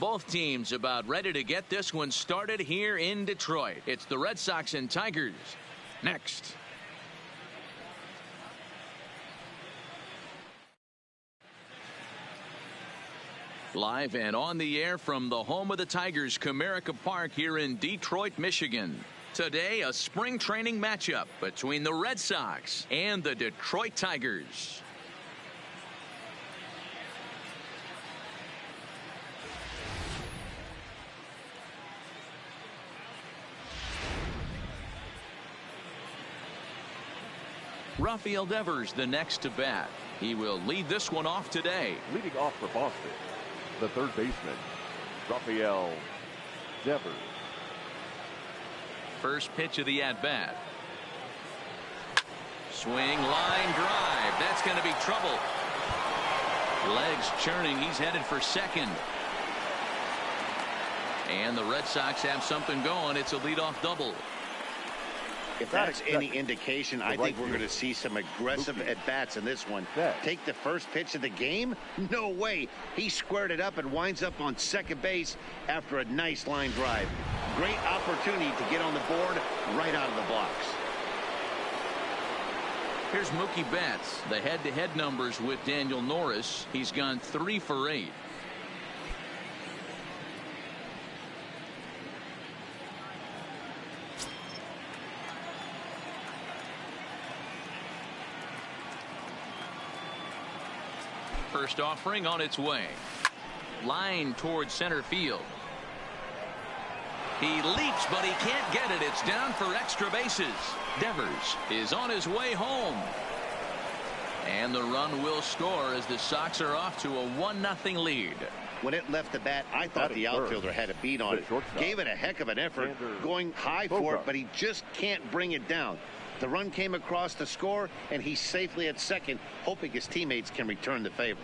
Both teams about ready to get this one started here in Detroit. It's the Red Sox and Tigers next. Live and on the air from the home of the Tigers, Comerica Park here in Detroit, Michigan. Today, a spring training matchup between the Red Sox and the Detroit Tigers. Rafael Devers the next to bat. He will lead this one off today. Leading off for Boston, the third baseman, Rafael Devers. First pitch of the at-bat. Swing, line drive. That's going to be trouble. Legs churning. He's headed for second. And the Red Sox have something going. It's a leadoff double. If that's any indication, I think we're going to see some aggressive at-bats in this one. Take the first pitch of the game? No way. He squared it up and winds up on second base after a nice line drive. Great opportunity to get on the board right out of the blocks. Here's Mookie Betts. The head-to-head numbers with Daniel Norris. He's gone 3 for 8. First offering on its way. Line towards center field. He leaps, but he can't get it. It's down for extra bases. Devers is on his way home. And the run will score as the Sox are off to a 1-0 lead. When it left the bat, I thought the outfielder had a beat on it. Gave it a heck of an effort, going high for it, but he just can't bring it down. The run came across to score, and he's safely at second, hoping his teammates can return the favor.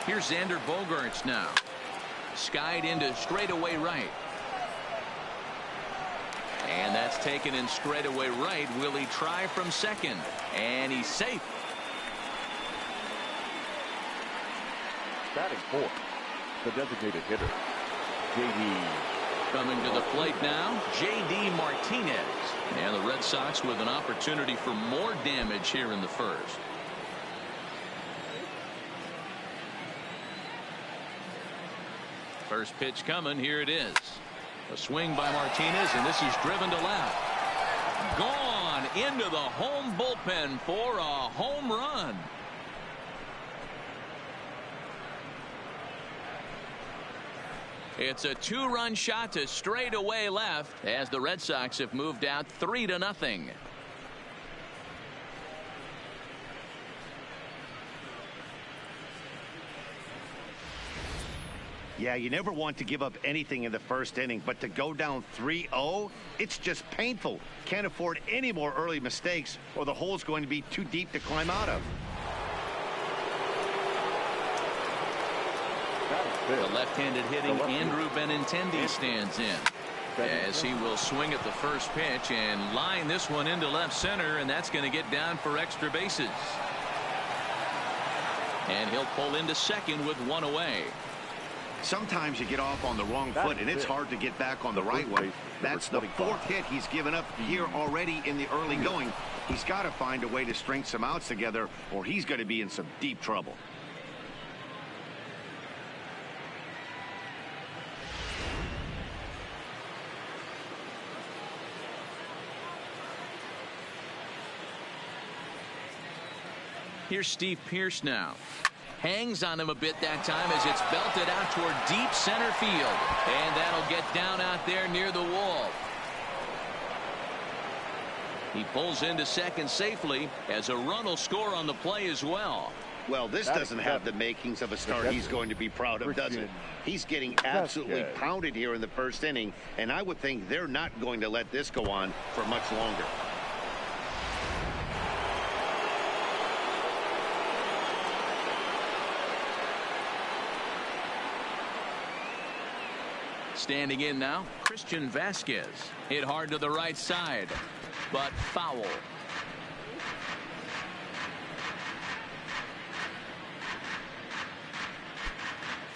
Here's Xander Bogaerts now. Skied into straightaway right. And that's taken in straightaway right. Will he try from second? And he's safe. Batting fourth, the designated hitter, J.D. Coming to the plate now, J.D. Martinez. And the Red Sox with an opportunity for more damage here in the first. First pitch coming. Here it is. A swing by Martinez, and this is driven to left. Gone into the home bullpen for a home run. It's a 2-run shot to straightaway left as the Red Sox have moved out 3-0. Yeah, you never want to give up anything in the first inning, but to go down 3-0, it's just painful. Can't afford any more early mistakes, or the hole's going to be too deep to climb out of. The left-handed hitting Andrew Benintendi stands in as he will swing at the first pitch and line this one into left center, and that's going to get down for extra bases. And he'll pull into second with one away. Sometimes you get off on the wrong foot, and it's hard to get back on the right one. That's the fourth hit he's given up here already in the early going. He's got to find a way to string some outs together, or he's going to be in some deep trouble. Here's Steve Pearce now. Hangs on him a bit that time as it's belted out toward deep center field. And that'll get down out there near the wall. He pulls into second safely as a run will score on the play as well. Well, this doesn't have the makings of a start he's going to be proud of, does it? He's getting absolutely pounded here in the first inning, and I would think they're not going to let this go on for much longer. Standing in now, Christian Vasquez. Hit hard to the right side, but foul.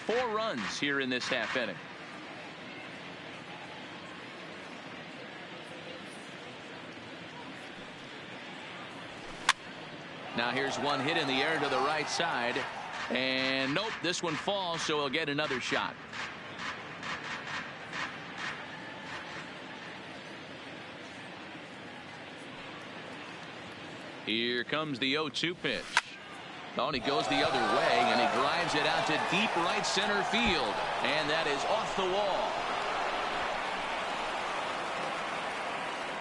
Four runs here in this half inning. Now here's one hit in the air to the right side. And nope, this one falls, so he'll get another shot. Here comes the 0-2 pitch. Oh, and he goes the other way, and he drives it out to deep right center field. And that is off the wall.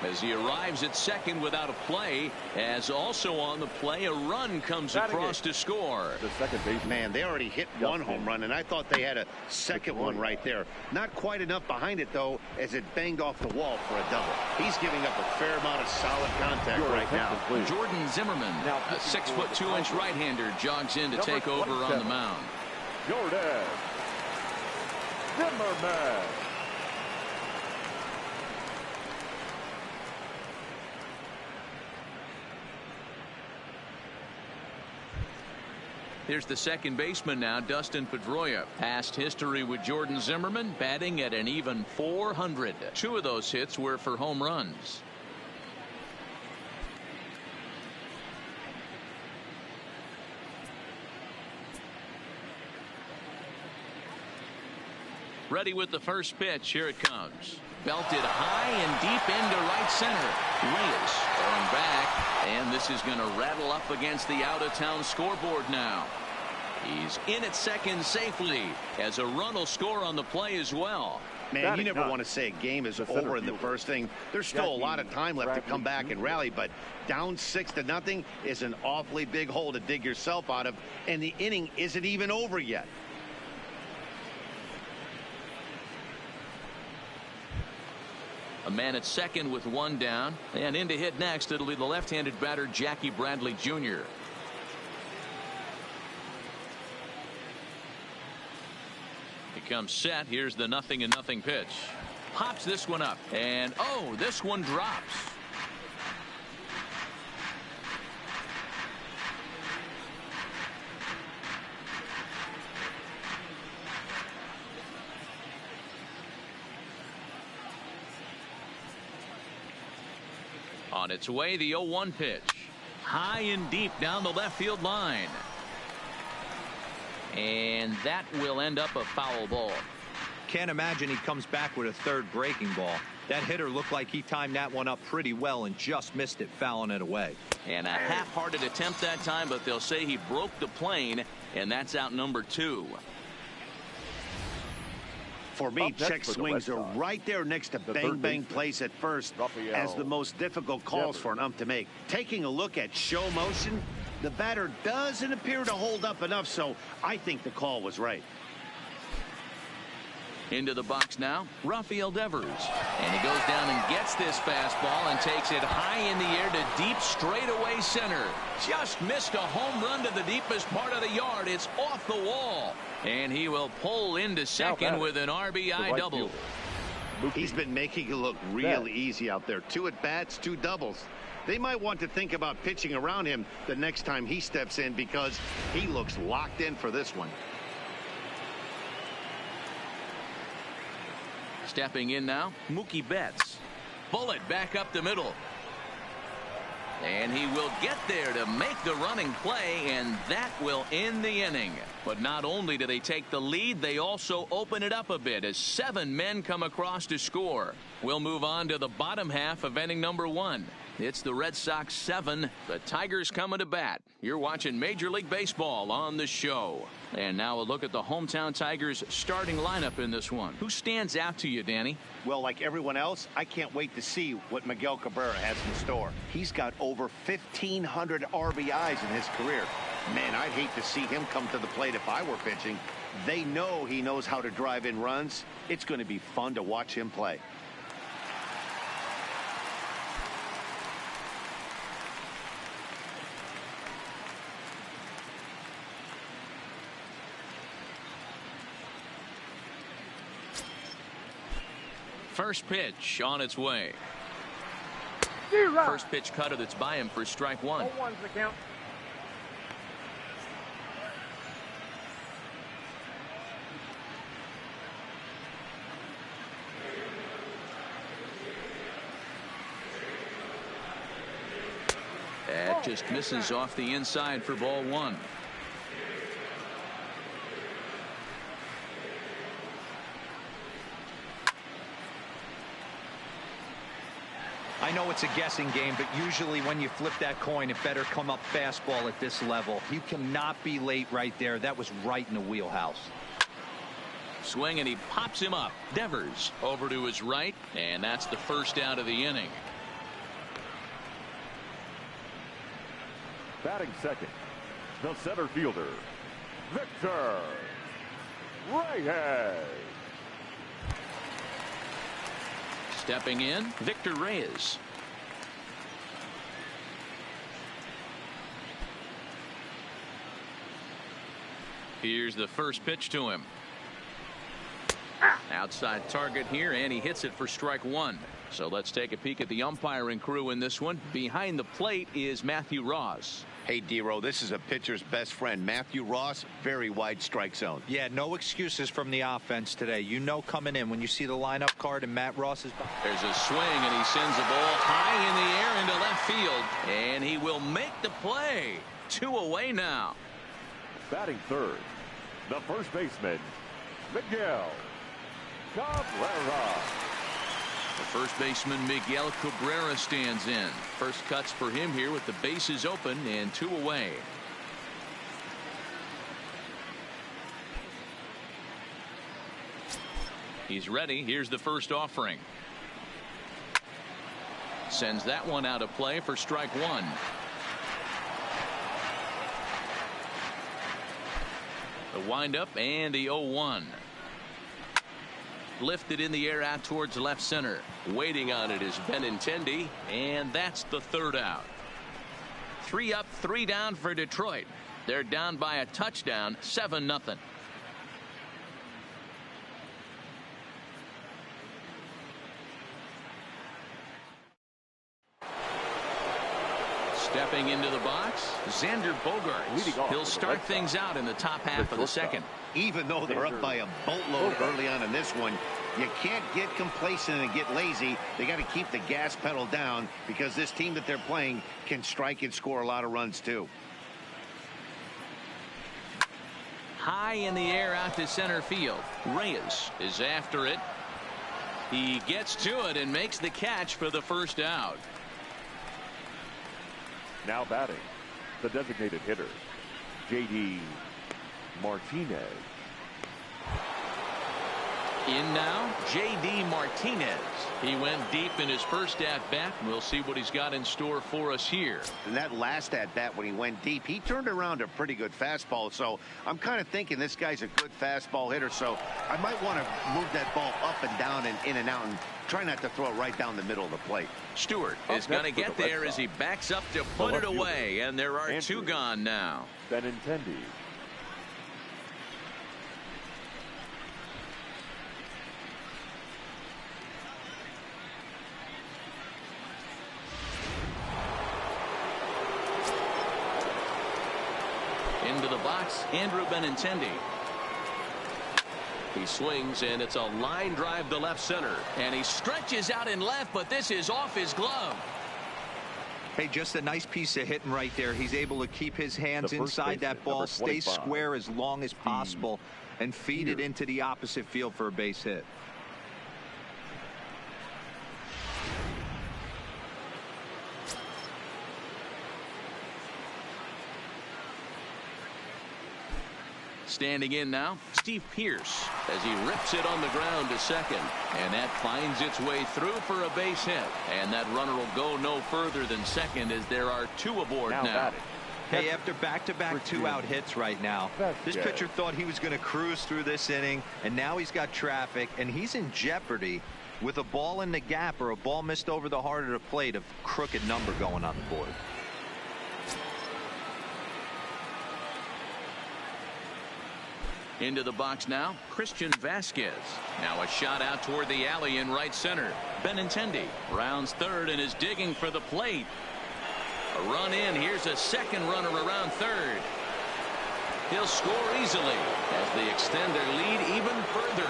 As he arrives at second without a play, as also on the play, a run comes across to score. The second base. Man, they already hit one home run, and I thought they had a second one right there. Not quite enough behind it, though, as it banged off the wall for a double. He's giving up a fair amount of solid contact right now. Jordan Zimmerman, a 6'2" right-hander, jogs in to take over on the mound. Jordan Zimmerman. Here's the second baseman now, Dustin Pedroia. Past history with Jordan Zimmerman, batting at an even .400. Two of those hits were for home runs. Ready with the first pitch. Here it comes. Belted high and deep into right center. Reyes going back, and this is going to rattle up against the out-of-town scoreboard now. He's in at second safely, as a run will score on the play as well. Man, you never want to say a game is over in the first thing. There's still a lot of time left to come back and rally, but down 6-0 is an awfully big hole to dig yourself out of, and the inning isn't even over yet. A man at second with one down, and in to hit next, it'll be the left-handed batter Jackie Bradley Jr. He comes set. Here's the 0-0 pitch. Pops this one up, and oh, this one drops. On its way, the 0-1 pitch. High and deep down the left field line. And that will end up a foul ball. Can't imagine he comes back with a third breaking ball. That hitter looked like he timed that one up pretty well and just missed it, fouling it away. And a half-hearted attempt that time, but they'll say he broke the plane, and that's out number 2. For me, check swings are right there next to bang plays at first as the most difficult calls for an ump to make. Taking a look at show motion, the batter doesn't appear to hold up enough, so I think the call was right. Into the box now, Rafael Devers. And he goes down and gets this fastball and takes it high in the air to deep straightaway center. Just missed a home run to the deepest part of the yard. It's off the wall. And he will pull into second with an RBI double. He's been making it look real easy out there. 2 at-bats, 2 doubles. They might want to think about pitching around him the next time he steps in because he looks locked in for this one. Stepping in now, Mookie Betts. Bullet back up the middle. And he will get there to make the running play, and that will end the inning. But not only do they take the lead, they also open it up a bit as 7 men come across to score. We'll move on to the bottom half of inning number 1. It's the Red Sox 7, the Tigers coming to bat. You're watching Major League Baseball on the show. And now a look at the hometown Tigers starting lineup in this one. Who stands out to you, Danny? Well, like everyone else, I can't wait to see what Miguel Cabrera has in store. He's got over 1,500 RBIs in his career. Man, I'd hate to see him come to the plate if I were pitching. They know he knows how to drive in runs. It's going to be fun to watch him play. First pitch on its way. First pitch cutter that's by him for strike one. 0-1's the count. That just misses off the inside for ball one. I know it's a guessing game, but usually when you flip that coin, it better come up fastball at this level. You cannot be late right there. That was right in the wheelhouse. Swing, and he pops him up. Devers over to his right, and that's the first out of the inning. Batting second, the center fielder, Victor Reyes. Stepping in, Victor Reyes. Here's the first pitch to him. Outside target here, and he hits it for strike one. So let's take a peek at the umpiring crew in this one. Behind the plate is Matthew Ross. Hey, D-Row, this is a pitcher's best friend, Matthew Ross. Very wide strike zone. Yeah, no excuses from the offense today. You know coming in when you see the lineup card and Matt Ross is behind. There's a swing, and he sends the ball high in the air into left field, and he will make the play. 2 away now. Batting third, the first baseman, Miguel Cabrera. The first baseman Miguel Cabrera stands in. First cuts for him here with the bases open and 2 away. He's ready. Here's the first offering. Sends that one out of play for strike one. The windup and the 0-1. Lifted in the air out towards left center. Waiting on it is Benintendi, and that's the third out. 3 up, 3 down for Detroit. They're down by a touchdown, 7-0. Stepping into the box, Xander Bogaerts. He'll start things out in the top half of the second. Even though they're up by a boatload early on in this one, you can't get complacent and get lazy. They got to keep the gas pedal down because this team that they're playing can strike and score a lot of runs too. High in the air out to center field. Reyes is after it. He gets to it and makes the catch for the first out. Now batting, the designated hitter, J.D. Martinez. In now, J.D. Martinez. He went deep in his first at-bat. We'll see what he's got in store for us here. And that last at-bat when he went deep, he turned around a pretty good fastball. So I'm kind of thinking this guy's a good fastball hitter. So I might want to move that ball up and down and in and out and try not to throw it right down the middle of the plate. Stewart is going to get there as he backs up to put it away. And there are 2 gone now. Benintendi. Into the box, Andrew Benintendi. He swings, and it's a line drive to left center. And he stretches out in left, but this is off his glove. Hey, just a nice piece of hitting right there. He's able to keep his hands inside that ball, stay square as long as possible, and feed it into the opposite field for a base hit. Standing in now, Steve Pearce, as he rips it on the ground to second. And that finds its way through for a base hit. And that runner will go no further than second as there are 2 aboard now. Hey, after back-to-back 2-out hits right now, this pitcher thought he was going to cruise through this inning, and now he's got traffic, and he's in jeopardy with a ball in the gap or a ball missed over the heart of the plate, a crooked number going on the board. Into the box now, Christian Vasquez. Now a shot out toward the alley in right center. Benintendi rounds third and is digging for the plate. A run in. Here's a second runner around third. He'll score easily as they extend their lead even further.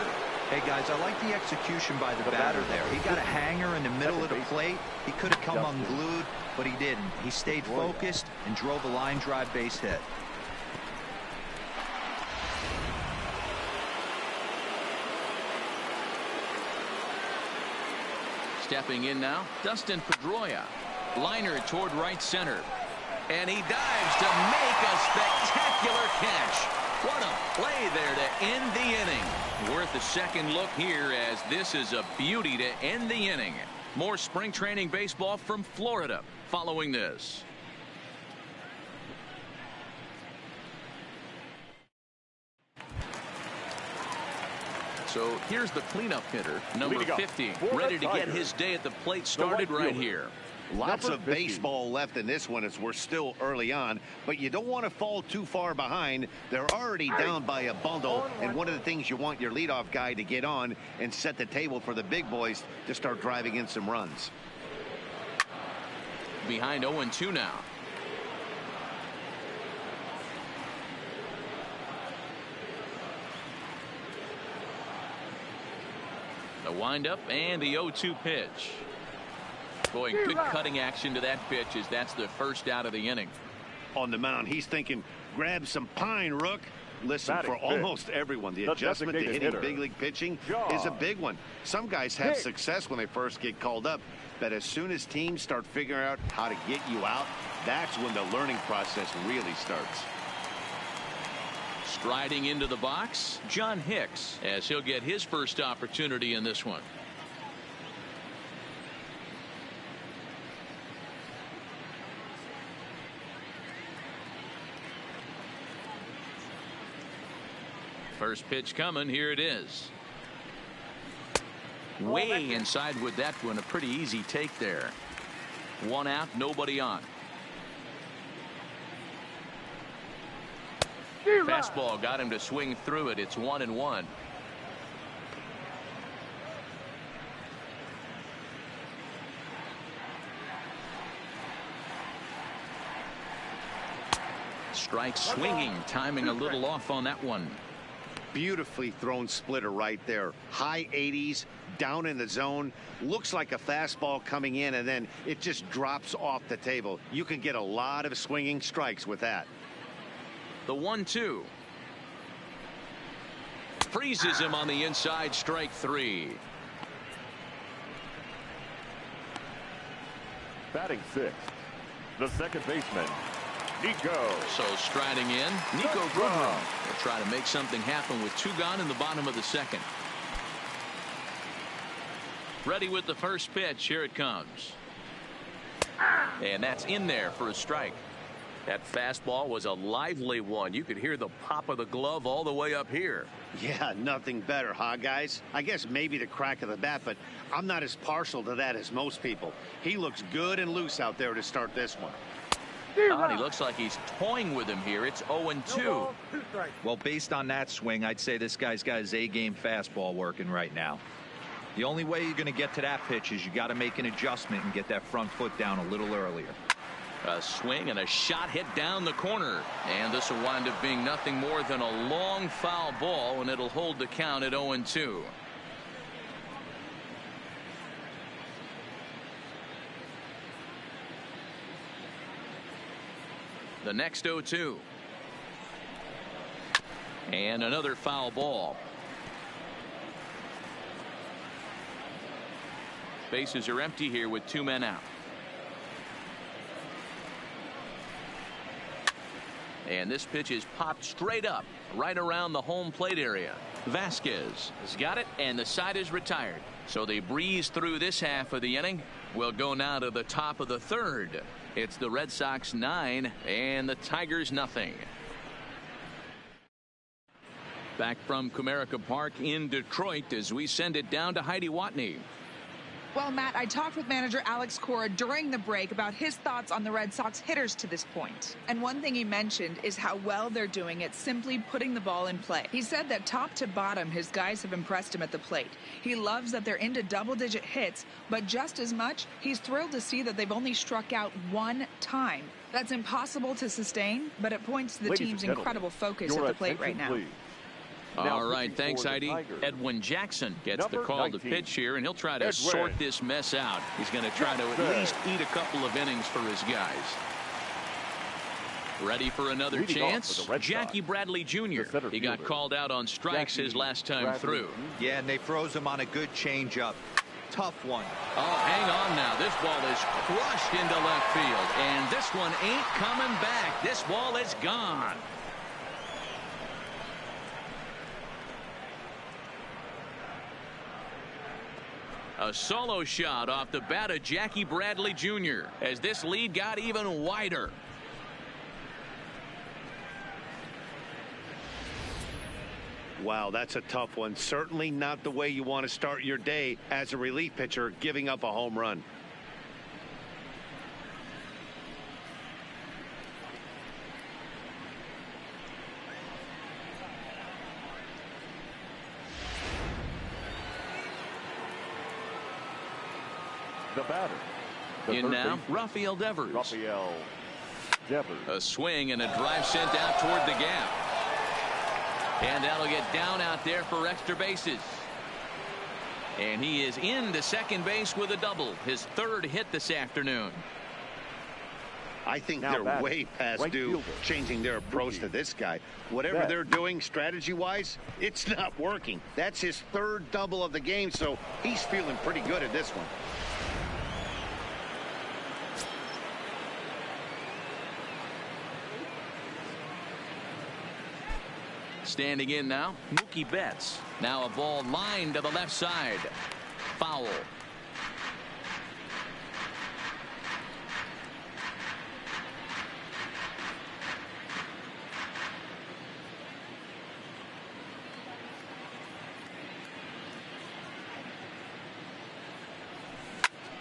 Hey, guys, I like the execution by the batter there. He got a hanger in the middle of the plate. He could have come unglued, but he didn't. He stayed focused and drove a line drive base hit. Stepping in now, Dustin Pedroia. Liner toward right center. And he dives to make a spectacular catch. What a play there to end the inning. Worth a second look here, as this is a beauty to end the inning. More spring training baseball from Florida following this. So here's the cleanup hitter, number 50, ready to get his day at the plate started right here. Lots of baseball left in this one as we're still early on, but you don't want to fall too far behind. They're already down by a bundle, and one of the things you want your leadoff guy to get on and set the table for the big boys to start driving in some runs. Behind 0-2 now. The windup and the 0-2 pitch. Boy, good cutting action to that pitch, as that's the first out of the inning. On the mound, he's thinking, grab some pine, Rook. Listen, for almost everyone, the adjustment to hitting big league pitching is a big one. Some guys have success when they first get called up, but as soon as teams start figuring out how to get you out, that's when the learning process really starts. Striding into the box, John Hicks, as he'll get his first opportunity in this one. First pitch coming. Here it is. Way inside with that one. A pretty easy take there. One out, nobody on. Fastball got him to swing through it. It's 1-1. Strike swinging, timing a little off on that one. Beautifully thrown splitter right there. High 80s, down in the zone. Looks like a fastball coming in, and then it just drops off the table. You can get a lot of swinging strikes with that. The 1-2. Freezes him on the inside, strike 3. Batting sixth, the second baseman, Nico. So striding in, Nico Goodrum will try to make something happen with 2 gone in the bottom of the second. Ready with the first pitch. Here it comes. And that's in there for a strike. That fastball was a lively one. You could hear the pop of the glove all the way up here. Yeah, nothing better, huh, guys? I guess maybe the crack of the bat, but I'm not as partial to that as most people. He looks good and loose out there to start this one. And he looks like he's toying with him here. It's 0-2. Well, based on that swing, I'd say this guy's got his A-game fastball working right now. The only way you're going to get to that pitch is you got to make an adjustment and get that front foot down a little earlier. A swing and a shot hit down the corner, and this will wind up being nothing more than a long foul ball, and it'll hold the count at 0-2. The next 0-2. And another foul ball. Bases are empty here with 2 men out. And this pitch is popped straight up right around the home plate area. Vasquez has got it, and the side is retired. So they breeze through this half of the inning. We'll go now to the top of the third. It's the Red Sox 9 and the Tigers nothing. Back from Comerica Park in Detroit as we send it down to Heidi Watney. Well, Matt, I talked with manager Alex Cora during the break about his thoughts on the Red Sox hitters to this point. And one thing he mentioned is how well they're doing at simply putting the ball in play. He said that top to bottom, his guys have impressed him at the plate. He loves that they're into double-digit hits, but just as much, he's thrilled to see that they've only struck out one time. That's impossible to sustain, but it points to the team's incredible focus at the plate right now. Please. All right, thanks, Heidi. Edwin Jackson gets the call to pitch here, and he'll try to sort this mess out. He's going to try to at least eat a couple of innings for his guys. Ready for another chance? Jackie Bradley Jr. He got called out on strikes his last time through. Yeah, and they froze him on a good changeup. Tough one. Oh, hang on now. This ball is crushed into left field, and this one ain't coming back. This ball is gone. A solo shot off the bat of Jackie Bradley Jr. as this lead got even wider. Wow, that's a tough one. Certainly not the way you want to start your day as a relief pitcher, giving up a home run. The batter. In now, Rafael Devers. Rafael Devers. A swing and a drive sent out toward the gap. And that'll get down out there for extra bases. And he is into second base with a double. His third hit this afternoon. I think they're way past due changing their approach to this guy. Whatever they're doing strategy-wise, it's not working. That's his third double of the game, so he's feeling pretty good at this one. Standing in now, Mookie Betts. Now a ball lined to the left side. Foul.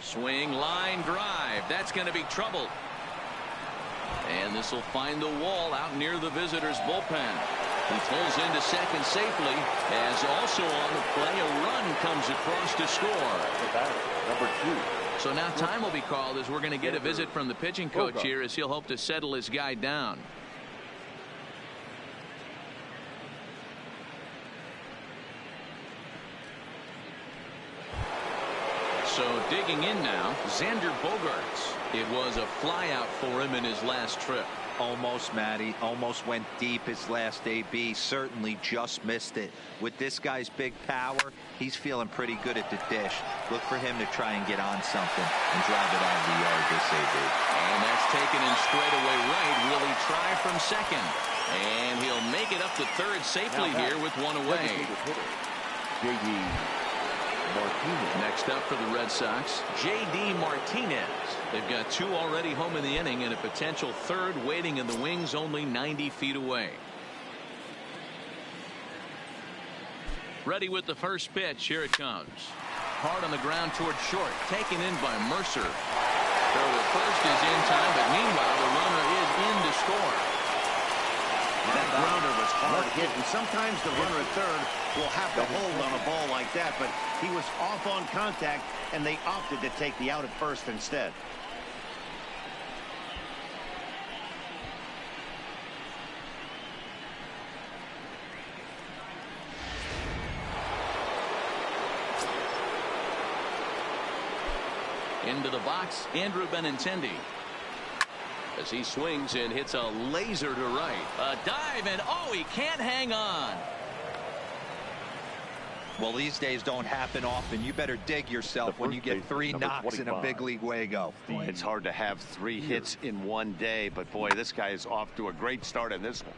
Swing, line, drive. That's going to be trouble. And this will find the wall out near the visitors' bullpen. He pulls into second safely, as also on the play, a run comes across to score. Number 2. So now time will be called as we're going to get a visit from the pitching coach here, as he'll hope to settle his guy down. So digging in now, Xander Bogaerts. It was a flyout for him in his last trip. Almost, Matty. Almost went deep his last AB. Certainly just missed it. With this guy's big power, he's feeling pretty good at the dish. Look for him to try and get on something and drive it out of the yard this AB. And that's taken in straight away right. Will he try from second? And he'll make it up to third safely here with one away. J.D. Martinez. Next up for the Red Sox, J.D. Martinez. They've got 2 already home in the inning and a potential third waiting in the wings only 90 feet away. Ready with the first pitch. Here it comes. Hard on the ground toward short. Taken in by Mercer. So the first is in time, but meanwhile the runner is in to score. That grounder was hard hit, and sometimes the runner at third will have to hold on a ball like that, but he was off on contact, and they opted to take the out at first instead. Into the box, Andrew Benintendi. As he swings and hits a laser to right. A dive, and oh, he can't hang on. Well, these days don't happen often. You better dig yourself when you get 3 knocks in a big league Wago. Boy, it's hard to have 3 hits in one day, but boy, this guy is off to a great start in this one.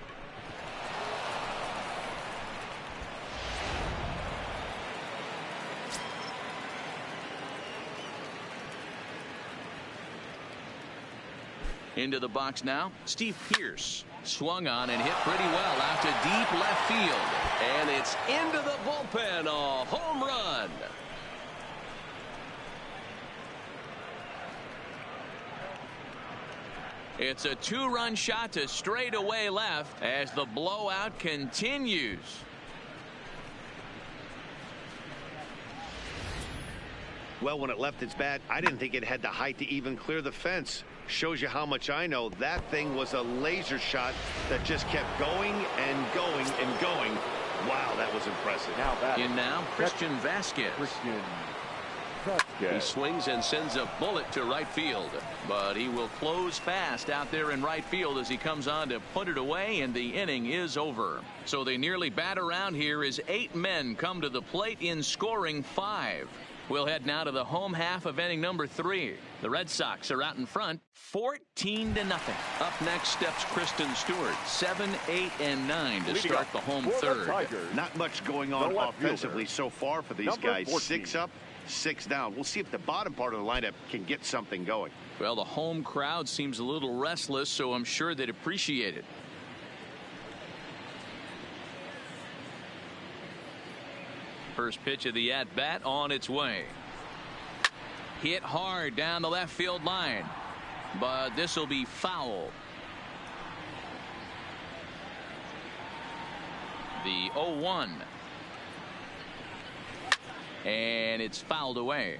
Into the box now, Steve Pearce. Swung on and hit pretty well out to deep left field. And it's into the bullpen. A home run. It's a 2-run shot to straightaway left as the blowout continues. Well, when it left its bat, I didn't think it had the height to even clear the fence. Shows you how much I know. That thing was a laser shot that just kept going and going and going. Wow, that was impressive. Now, Christian Vasquez. He swings and sends a bullet to right field, but he will close fast out there in right field as he comes on to put it away, and the inning is over. So they nearly bat around here as 8 men come to the plate in scoring 5. We'll head now to the home half of inning number 3. The Red Sox are out in front, 14-0. Up next steps Kristen Stewart, 7, 8, and 9 to start the home third. Not much going on offensively so far for these guys. 6 up, 6 down. We'll see if the bottom part of the lineup can get something going. Well, the home crowd seems a little restless, so I'm sure they'd appreciate it. First pitch of the at-bat on its way. Hit hard down the left field line, but this will be foul. The 0-1. And it's fouled away.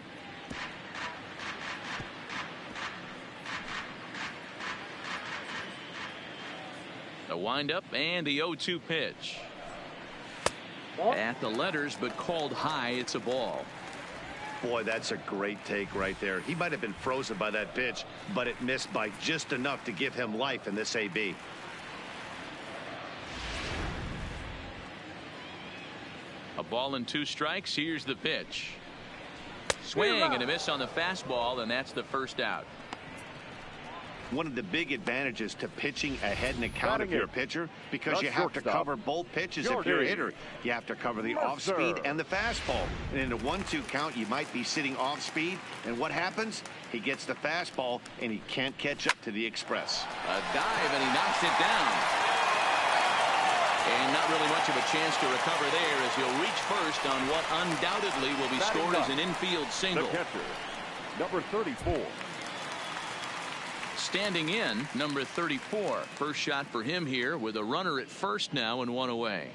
The windup and the 0-2 pitch. At the letters, but called high. It's a ball. Boy, that's a great take right there. He might have been frozen by that pitch, but it missed by just enough to give him life in this AB. A ball and 2 strikes. Here's the pitch. Swing and a miss on the fastball, and that's the first out. One of the big advantages to pitching ahead in a count if you're a pitcher, because you have to cover both pitches if you're a hitter. You have to cover the off speed and the fastball. And in a 1-2 count, you might be sitting off speed. And what happens? He gets the fastball, and he can't catch up to the express. A dive, and he knocks it down. And not really much of a chance to recover there as he'll reach first on what undoubtedly will be scored as an infield single. The catcher, number 34. Standing in, number 34. First shot for him here with a runner at first now and 1 away.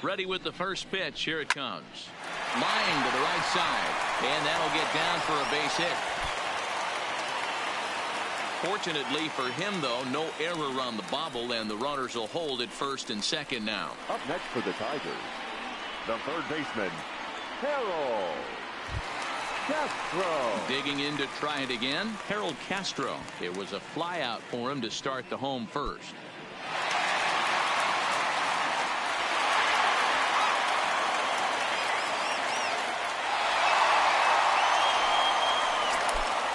Ready with the first pitch. Here it comes. Line to the right side. And that'll get down for a base hit. Fortunately for him, though, no error on the bobble, and the runners will hold at first and second now. Up next for the Tigers, the third baseman, Harold Castro. Digging in to try it again, Harold Castro. It was a fly out for him to start the home first.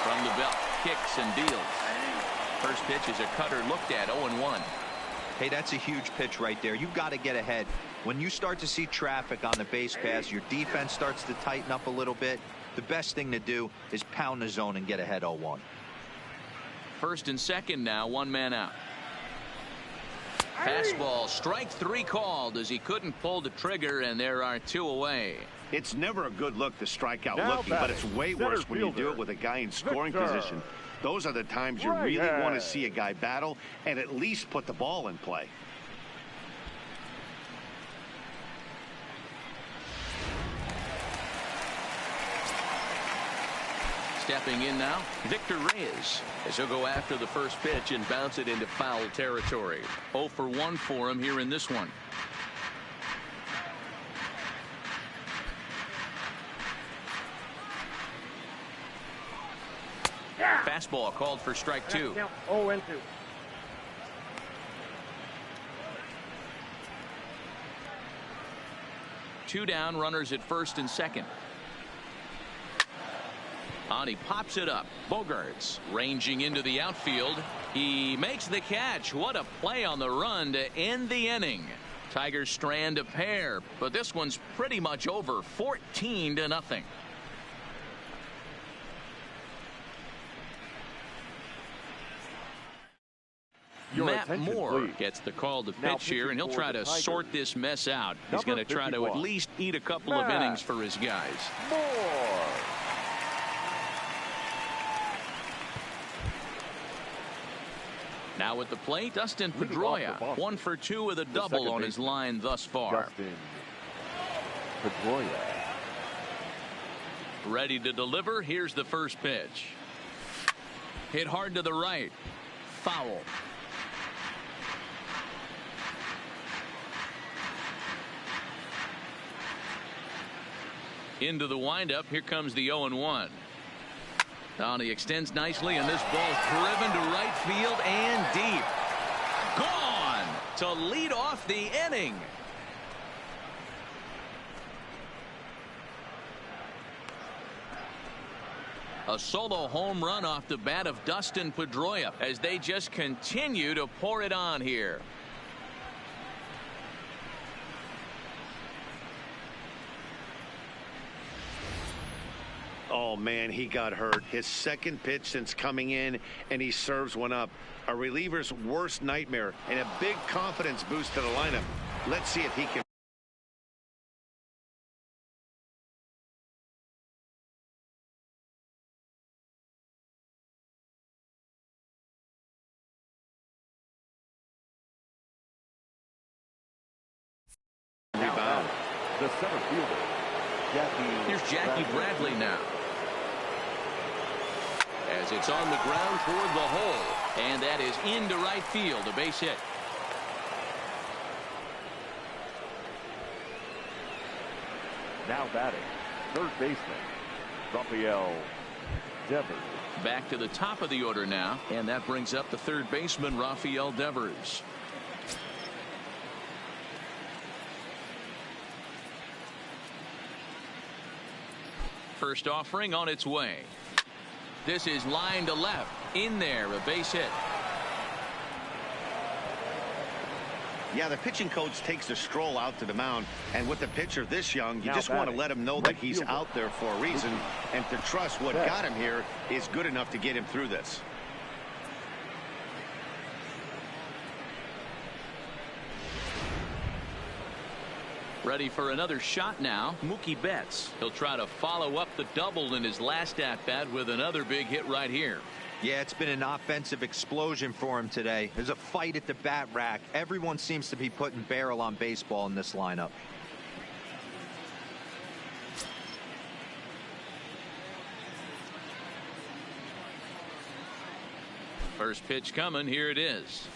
From the belt, kicks and deals. First pitch is a cutter looked at, 0-1. Hey, that's a huge pitch right there. You've got to get ahead. When you start to see traffic on the base pass, your defense starts to tighten up a little bit. The best thing to do is pound the zone and get ahead 0-1. First and second now, 1 man out. Fastball, strike 3 called as he couldn't pull the trigger, and there are 2 away. It's never a good look to strike out looking, but it's way worse when you do it with a guy in scoring position. Those are the times you really want to see a guy battle and at least put the ball in play. Stepping in now, Victor Reyes, as he'll go after the first pitch and bounce it into foul territory. 0 for 1 for him here in this one. Fastball called for strike 2. 0-2. Two down, runners at first and second. On, he pops it up. Bogarts ranging into the outfield. He makes the catch. What a play on the run to end the inning. Tigers strand a pair, but this one's pretty much over, 14-0. Matt Moore gets the call to pitch here, and he'll try to sort this mess out. He's going to try to at least eat a couple of innings for his guys. Now at the plate, Dustin Pedroia. 1 for 2 with a double on his line thus far. Dustin Pedroia. Ready to deliver. Here's the first pitch. Hit hard to the right. Foul. Into the windup. Here comes the 0-1. Now he extends nicely, and this ball's driven to right field and deep. Gone to lead off the inning. A solo home run off the bat of Dustin Pedroia as they just continue to pour it on here. Oh, man, he got hurt. His second pitch since coming in, and he serves one up. A reliever's worst nightmare and a big confidence boost to the lineup. Let's see if he can. Rebound. The center fielder. Here's Jackie Bradley now. As it's on the ground toward the hole, and that is into right field, a base hit. Now batting, third baseman, Rafael Devers. Back to the top of the order now, and that brings up the third baseman, Rafael Devers. First offering on its way. This is line to left. In there, a base hit. Yeah, the pitching coach takes the stroll out to the mound, and with the pitcher this young, you just want to let him know that he's out there for a reason, and to trust what got him here is good enough to get him through this. Ready for another shot now, Mookie Betts. He'll try to follow up the double in his last at-bat with another big hit right here. Yeah, it's been an offensive explosion for him today. There's a fight at the bat rack. Everyone seems to be putting barrel on baseball in this lineup. First pitch coming. Here it is.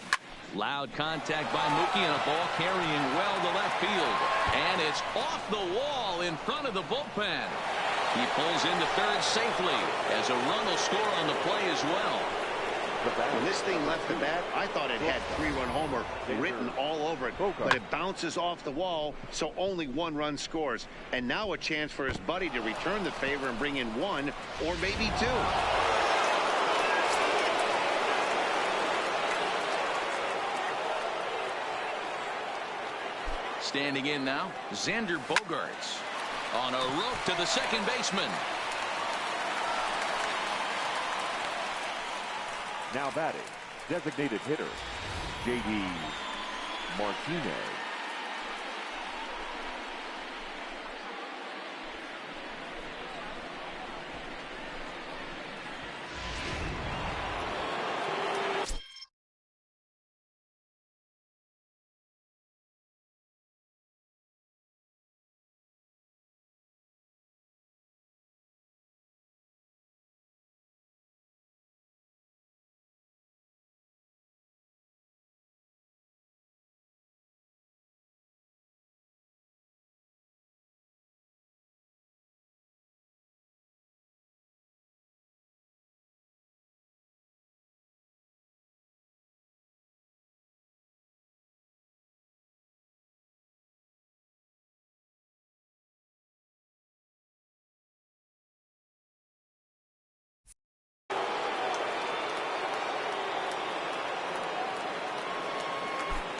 Loud contact by Mookie, and a ball carrying well to left field. And it's off the wall in front of the bullpen. He pulls into third safely as a run will score on the play as well. When this thing left the bat, I thought it had 3-run homer written all over it. But it bounces off the wall, so only 1 run scores. And now a chance for his buddy to return the favor and bring in 1 or maybe 2. Standing in now, Xander Bogaerts on a rope to the second baseman. Now batting, designated hitter, J.D. Martinez.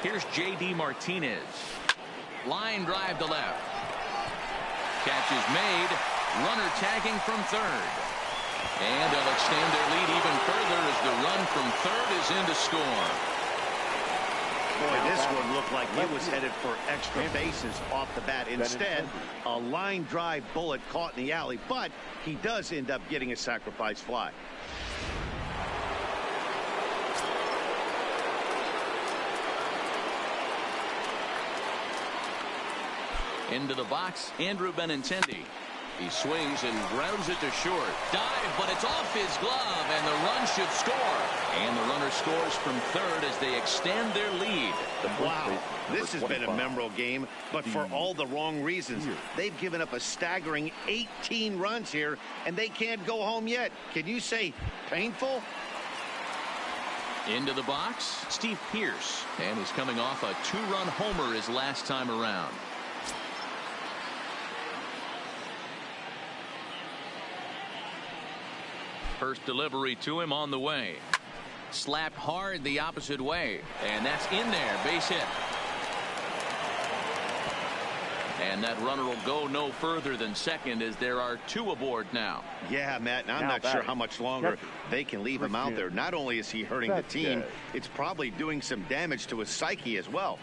Here's J.D. Martinez. Line drive to left. Catch is made. Runner tagging from third. And they'll extend their lead even further as the run from third is in to score. Boy, this one looked like it was headed for extra bases off the bat. Instead, a line drive bullet caught in the alley, but he does end up getting a sacrifice fly. Into the box, Andrew Benintendi. He swings and grounds it to short. Dive, but it's off his glove, and the run should score. And the runner scores from third as they extend their lead. Wow, this has been a memorable game, but for all the wrong reasons. They've given up a staggering 18 runs here, and they can't go home yet. Can you say painful? Into the box, Steve Pearce. And he's coming off a 2-run homer his last time around. First delivery to him on the way. Slapped hard the opposite way. And that's in there. Base hit. And that runner will go no further than second as there are 2 aboard now. Yeah, Matt, and I'm not sure how much longer they can leave him out there. Not only is he hurting the team, it's probably doing some damage to his psyche as well.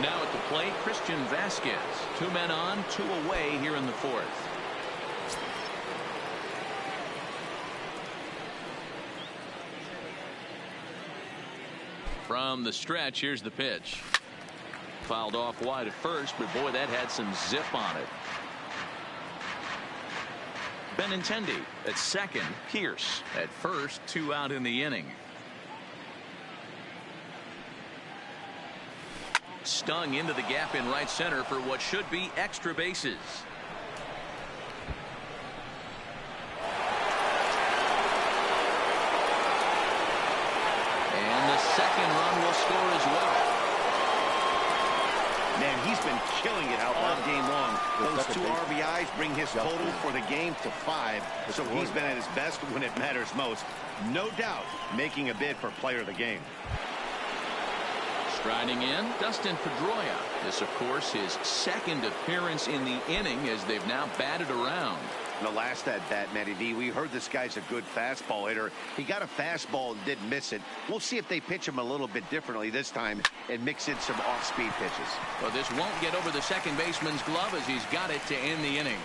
Now at the plate, Christian Vasquez. 2 men on, 2 away here in the 4th. From the stretch, here's the pitch. Fouled off wide at first, but boy, that had some zip on it. Benintendi at second, Pearce at first, 2 out in the inning. Stung into the gap in right center for what should be extra bases. Second run will score as well. Man, he's been killing it out all game long. Those 2 RBIs bring his total for the game to 5. So he's been at his best when it matters most. No doubt making a bid for player of the game. Striding in, Dustin Pedroia. This, of course, his second appearance in the inning as they've now batted around. The last at bat, Matty D, we heard this guy's a good fastball hitter. He got a fastball and didn't miss it. We'll see if they pitch him a little bit differently this time and mix in some off-speed pitches. Well, this won't get over the second baseman's glove as he's got it to end the inning.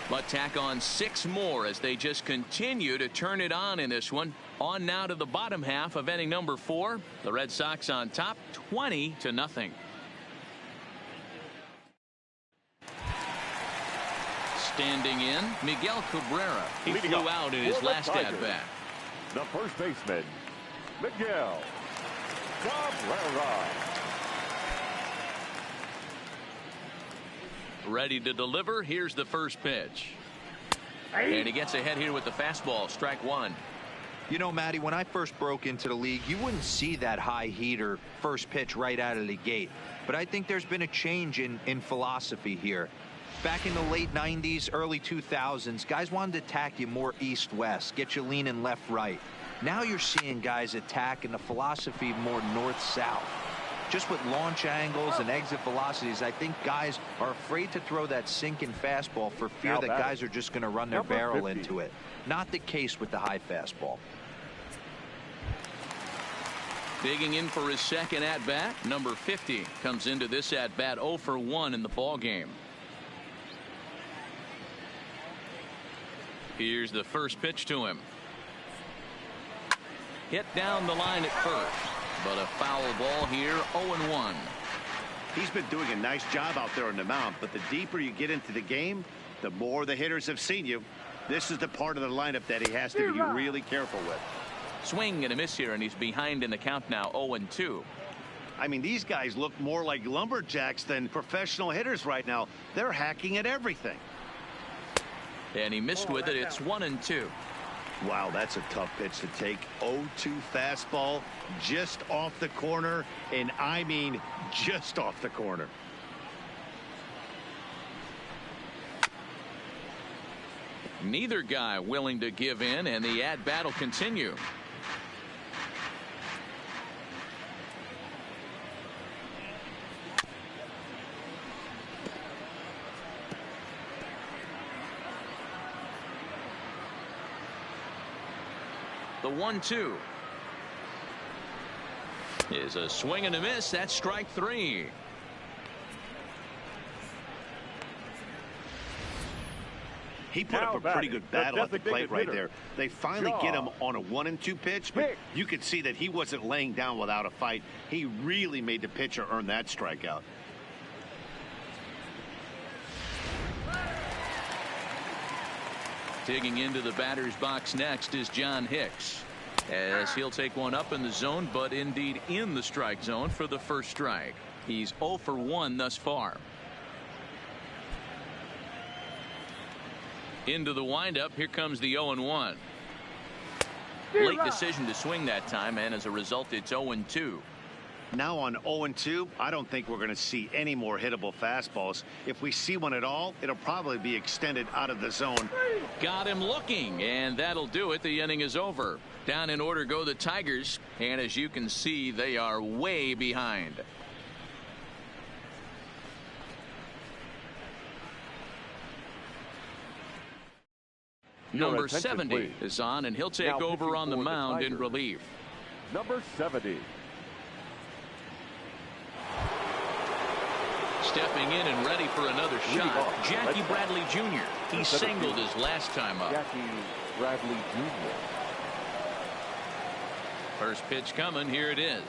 But tack on 6 more as they just continue to turn it on in this one. On now to the bottom half of inning number 4. The Red Sox on top, 20-0. Standing in, Miguel Cabrera. He flew out in his last at-bat. The first baseman, Miguel Cabrera. Ready to deliver. Here's the first pitch. And he gets ahead here with the fastball. Strike 1. You know, Matty, when I first broke into the league, you wouldn't see that high heater first pitch right out of the gate. But I think there's been a change in philosophy here. Back in the late 90s, early 2000s, guys wanted to attack you more east-west, get you leaning left-right. Now you're seeing guys attack in the philosophy more north-south. Just with launch angles and exit velocities, I think guys are afraid to throw that sinking fastball for fear that guys are just going to run their barrel into it. Not the case with the high fastball. Digging in for his second at-bat, number 50 comes into this at-bat 0 for 1 in the ballgame. Here's the first pitch to him. Hit down the line at first, but a foul ball here, 0-1. He's been doing a nice job out there on the mound, but the deeper you get into the game, the more the hitters have seen you. This is the part of the lineup that he has to be really careful with. Swing and a miss here, and he's behind in the count now, 0-2. I mean, these guys look more like lumberjacks than professional hitters right now. They're hacking at everything. And he missed with it. It's 1-2. Wow, that's a tough pitch to take. 0-2 fastball just off the corner, and I mean just off the corner. Neither guy willing to give in, and the at-bat will continue. The 1-2 is a swing and a miss. That's strike 3. He put up a pretty good battle at the plate right there. They finally get him on a 1-2 pitch, but you could see that he wasn't laying down without a fight. He really made the pitcher earn that strikeout. Digging into the batter's box next is John Hicks, as he'll take one up in the zone, but indeed in the strike zone for the first strike. He's 0 for 1 thus far. Into the windup. Here comes the 0-1. Late decision to swing that time, and as a result, it's 0-2. Now on 0-2, I don't think we're going to see any more hittable fastballs. If we see one at all, it'll probably be extended out of the zone. Got him looking, and that'll do it. The inning is over. Down in order go the Tigers, and as you can see, they are way behind. Number 70 is on, and he'll take over on the mound in relief. Number 70. Stepping in and ready for another shot, Jackie Bradley Jr. He singled his last time up. Jackie Bradley Jr. First pitch coming. Here it is.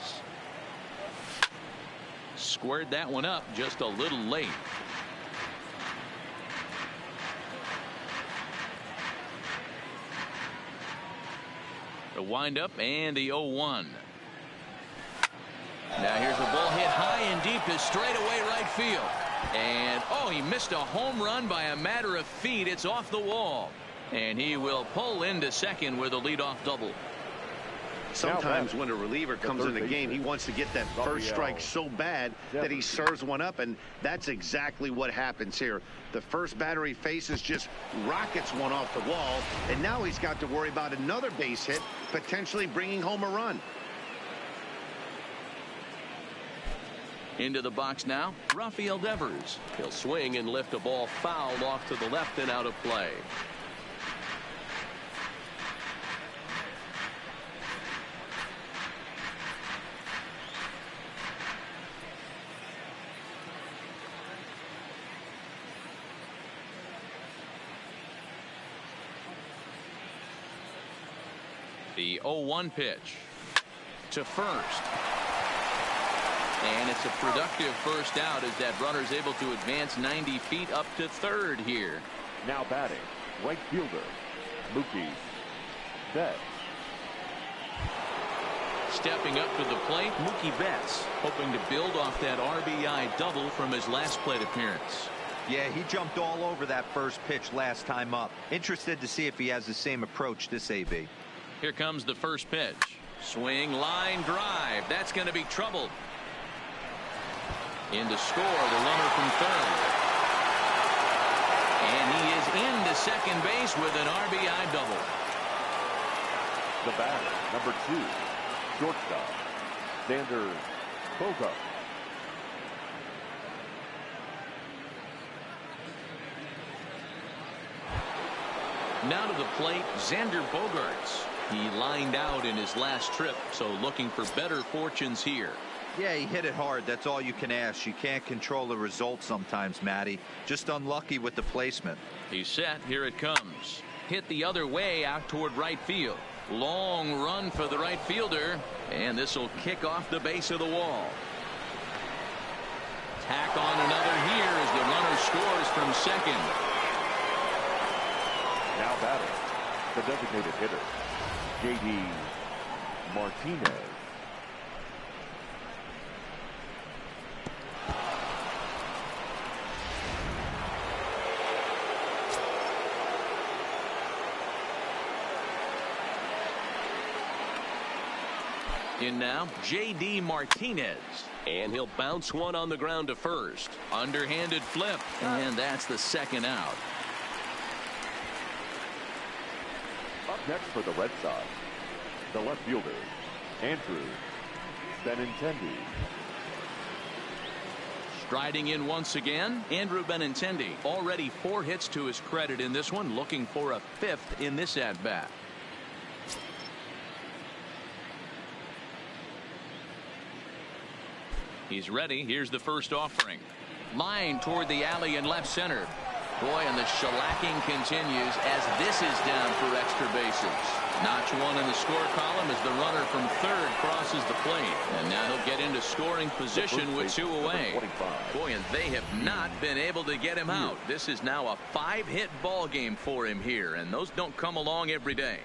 Squared that one up just a little late. The windup and the 0-1. Now here's a ball hit high and deep to straightaway right field. And oh, he missed a home run by a matter of feet. It's off the wall. And he will pull into second with a leadoff double. Sometimes when a reliever comes in the game, he wants to get that first strike so bad that he serves one up, and that's exactly what happens here. The first batter he faces just rockets one off the wall, and now he's got to worry about another base hit, potentially bringing home a run. Into the box now, Rafael Devers. He'll swing and lift a ball foul off to the left and out of play. The 0-1 pitch to first. And it's a productive first out as that runner's able to advance 90 feet up to third here. Now batting, right fielder, Mookie Betts. Stepping up to the plate, Mookie Betts, hoping to build off that RBI double from his last plate appearance. Yeah, he jumped all over that first pitch last time up. Interested to see if he has the same approach this AB. Here comes the first pitch. Swing, line, drive. That's going to be trouble. In to score, the runner from third. And he is into second base with an RBI double. The batter, number 2, shortstop, Xander Bogaerts. Now to the plate, Xander Bogaerts. He lined out in his last trip, so looking for better fortunes here. Yeah, he hit it hard. That's all you can ask. You can't control the result sometimes, Matty. Just unlucky with the placement. He's set. Here it comes. Hit the other way out toward right field. Long run for the right fielder, and this will kick off the base of the wall. Tack on another here as the runner scores from second. Now batting, the designated hitter, J.D. Martinez. In now, J.D. Martinez. And he'll bounce one on the ground to first. Underhanded flip. And that's the second out. Up next for the Red Sox, the left fielder, Andrew Benintendi. Striding in once again, Andrew Benintendi. Already 4 hits to his credit in this one, looking for a 5th in this at-bat. He's ready. Here's the first offering. Line toward the alley in left center. Boy, and the shellacking continues as this is down for extra bases. Notch one in the score column as the runner from third crosses the plate. And now he'll get into scoring position with 2 away. Boy, and they have not been able to get him out. This is now a 5-hit ball game for him here, and those don't come along every day.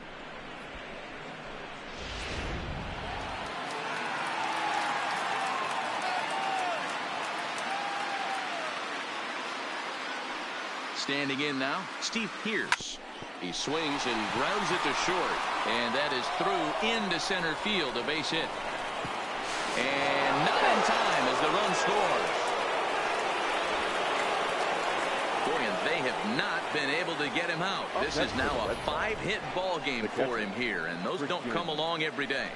Standing in now, Steve Pearce. He swings and grounds it to short, and that is through into center field, a base hit. And not in time as the run scores. Boy, and they have not been able to get him out. This is now a 5-hit ball game for him here, and those don't come along every day.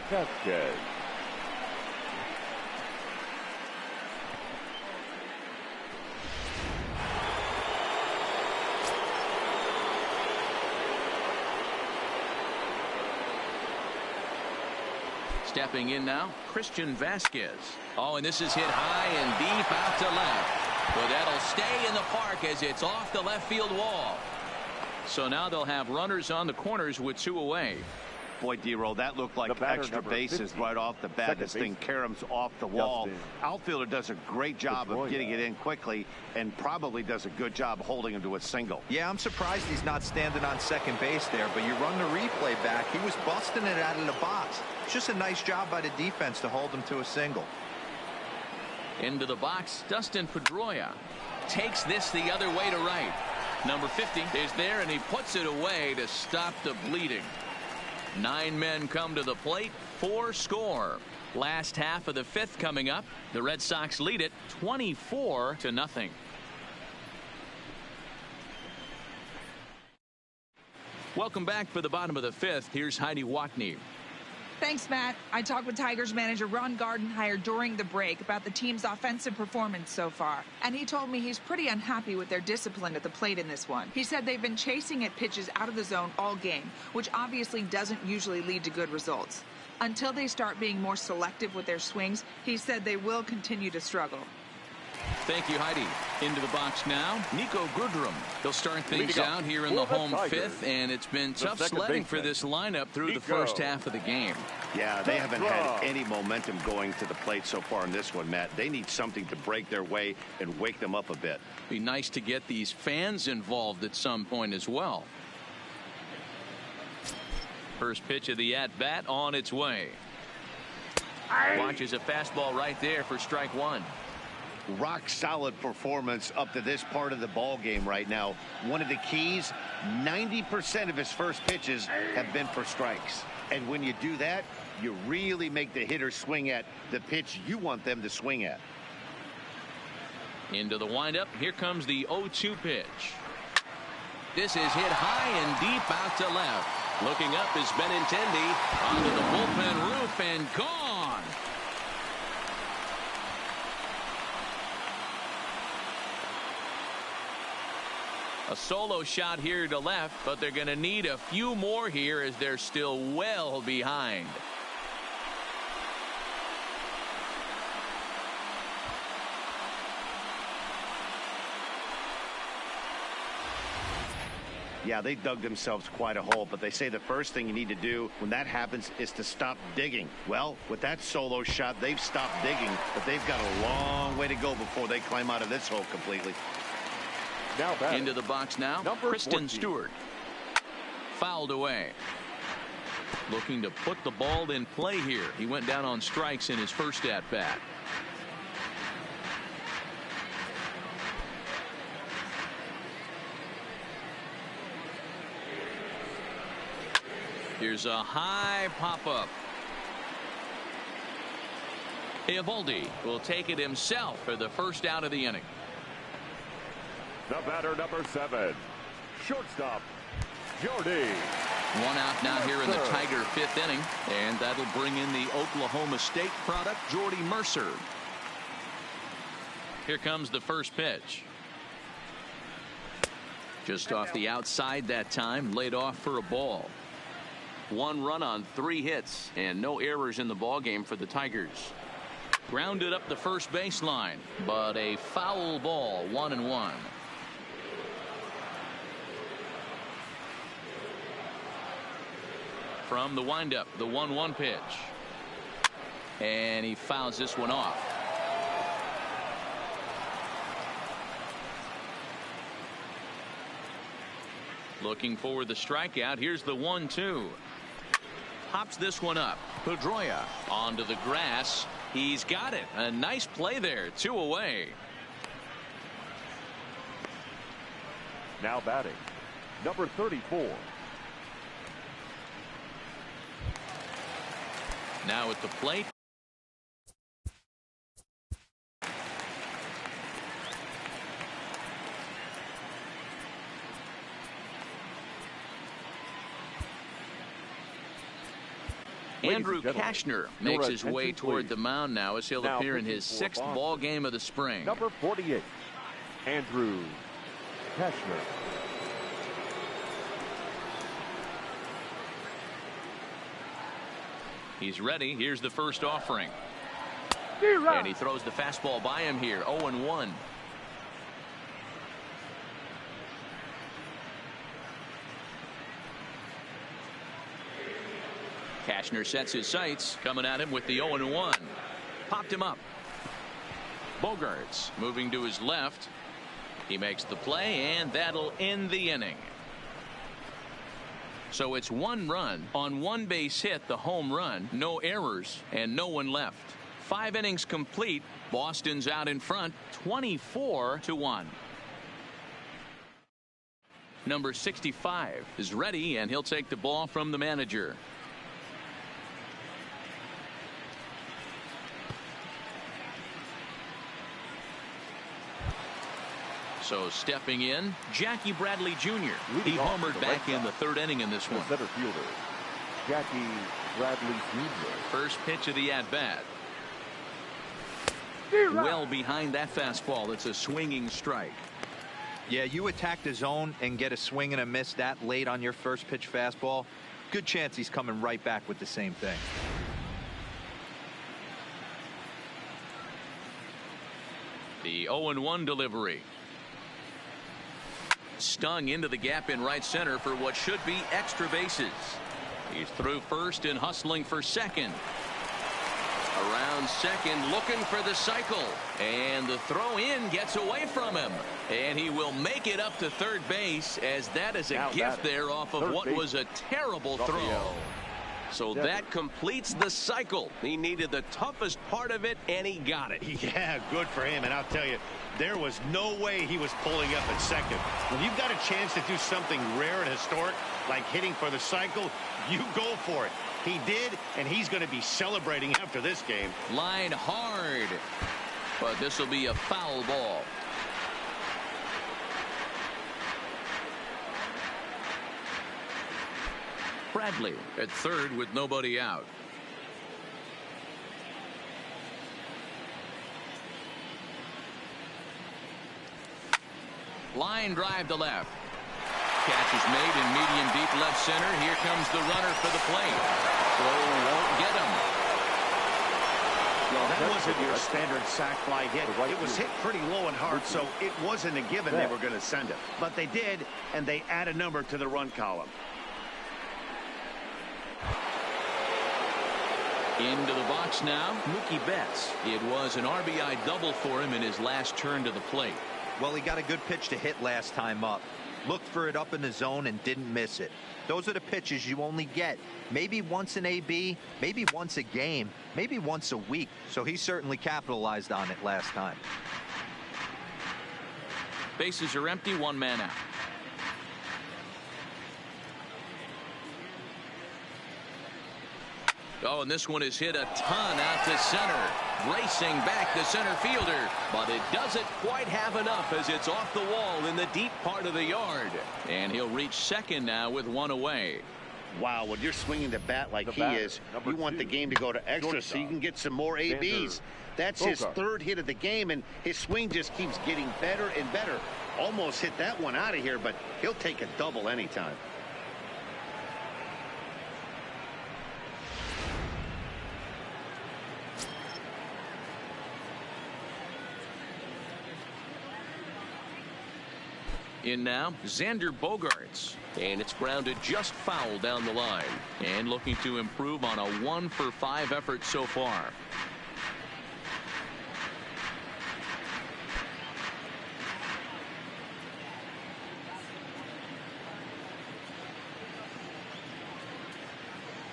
Stepping in now, Christian Vasquez. Oh, and this is hit high and deep out to left. But that'll stay in the park as it's off the left field wall. So now they'll have runners on the corners with 2 away. Boy, D-Roll, that looked like extra bases right off the bat. This thing caroms off the wall. Outfielder does a great job of getting it in quickly and probably does a good job holding him to a single. Yeah, I'm surprised he's not standing on second base there, but you run the replay back. He was busting it out of the box. It's just a nice job by the defense to hold him to a single. Into the box, Dustin Pedroia takes this the other way to right. Number 50 is there, and he puts it away to stop the bleeding. 9 men come to the plate, 4 score. Last half of the 5th coming up. The Red Sox lead it 24-0. Welcome back for the bottom of the 5th. Here's Heidi Watney. Thanks, Matt. I talked with Tigers manager Ron Gardenhire during the break about the team's offensive performance so far, and he told me he's pretty unhappy with their discipline at the plate in this one. He said they've been chasing at pitches out of the zone all game, which obviously doesn't usually lead to good results. Until they start being more selective with their swings, he said they will continue to struggle. Thank you, Heidi. Into the box now, Nico Goodrum. He'll start things out here in the home 5th, and it's been tough sledding for this lineup through the first half of the game. Yeah, they haven't had any momentum going to the plate so far in this one, Matt. They need something to break their way and wake them up a bit. Be nice to get these fans involved at some point as well. First pitch of the at-bat on its way. Watches a fastball right there for strike 1. Rock solid performance up to this part of the ball game right now. One of the keys, 90% of his first pitches have been for strikes. And when you do that, you really make the hitter swing at the pitch you want them to swing at. Into the windup. Here comes the 0-2 pitch. This is hit high and deep out to left. Looking up is Benintendi onto the bullpen roof and gone. A solo shot here to left, but they're going to need a few more here as they're still well behind. Yeah, they dug themselves quite a hole, but they say the first thing you need to do when that happens is to stop digging. Well, with that solo shot, they've stopped digging, but they've got a long way to go before they climb out of this hole completely. Now back. Into the box now, Kristen Stewart. Fouled away. Looking to put the ball in play here. He went down on strikes in his first at-bat. Here's a high pop-up. Eovaldi will take it himself for the first out of the inning. The batter, number 7, shortstop, Jordy. One out now here in the Tiger 5th inning, and that'll bring in the Oklahoma State product, Jordy Mercer. Here comes the first pitch. Just off the outside that time, laid off for a ball. 1 run on 3 hits, and no errors in the ballgame for the Tigers. Grounded up the first baseline, but a foul ball, 1-1. From the windup, the 1-1 pitch. And he fouls this one off. Looking for the strikeout. Here's the 1-2. Hops this one up. Pedroia onto the grass. He's got it. A nice play there. 2 away. Now batting, number 34. Now at the plate. Andrew Kashner makes his way toward the mound now as he'll appear in his 6th ball game of the spring. Number 48, Andrew Kashner. He's ready. Here's the first offering. And he throws the fastball by him here. 0-1. Kashner sets his sights, coming at him with the 0-1. Popped him up. Bogarts moving to his left. He makes the play, and that'll end the inning. So it's 1 run on 1 base hit, the home run, no errors, and no one left. 5 innings complete. Boston's out in front, 24-1. Number 65 is ready, and he'll take the ball from the manager. So stepping in, Jackie Bradley Jr. He homered back in the 3rd inning in this one. Center fielder, Jackie Bradley Jr. First pitch of the at-bat. Well behind that fastball. It's a swinging strike. Yeah, you attack the zone and get a swing and a miss that late on your first pitch fastball. Good chance he's coming right back with the same thing. The 0-1 delivery. Stung into the gap in right center for what should be extra bases. He's through first and hustling for second. Around second, looking for the cycle. And the throw in gets away from him. And he will make it up to third base, as that is a gift there off of what was a terrible throw. So that completes the cycle. He needed the toughest part of it, and he got it. Yeah, good for him. And I'll tell you, there was no way he was pulling up at second. When you've got a chance to do something rare and historic, like hitting for the cycle, you go for it. He did, and he's going to be celebrating after this game. Line hard. But this will be a foul ball. Bradley at third with nobody out. Line drive to left. Catch is made in medium deep left center. Here comes the runner for the plate. Throw won't get him. Well, that wasn't your standard sac fly hit. It was hit pretty low and hard, so it wasn't a given they were going to send it. But they did, and they add a number to the run column. Into the box now, Mookie Betts. It was an RBI double for him in his last turn to the plate. Well, he got a good pitch to hit last time up. Looked for it up in the zone and didn't miss it. Those are the pitches you only get maybe once in AB, maybe once a game, maybe once a week. So he certainly capitalized on it last time. Bases are empty, 1 man out. Oh, and this one is hit a ton out to center. Racing back the center fielder, but it doesn't quite have enough as it's off the wall in the deep part of the yard. And he'll reach second now with 1 away. Wow, when you're swinging the bat like he is, you want the game to go to extra so you can get some more ABs. That's his 3rd hit of the game, and his swing just keeps getting better and better. Almost hit that one out of here, but he'll take a double anytime. In now, Xander Bogaerts. And it's grounded just foul down the line. And looking to improve on a 1-for-5 effort so far.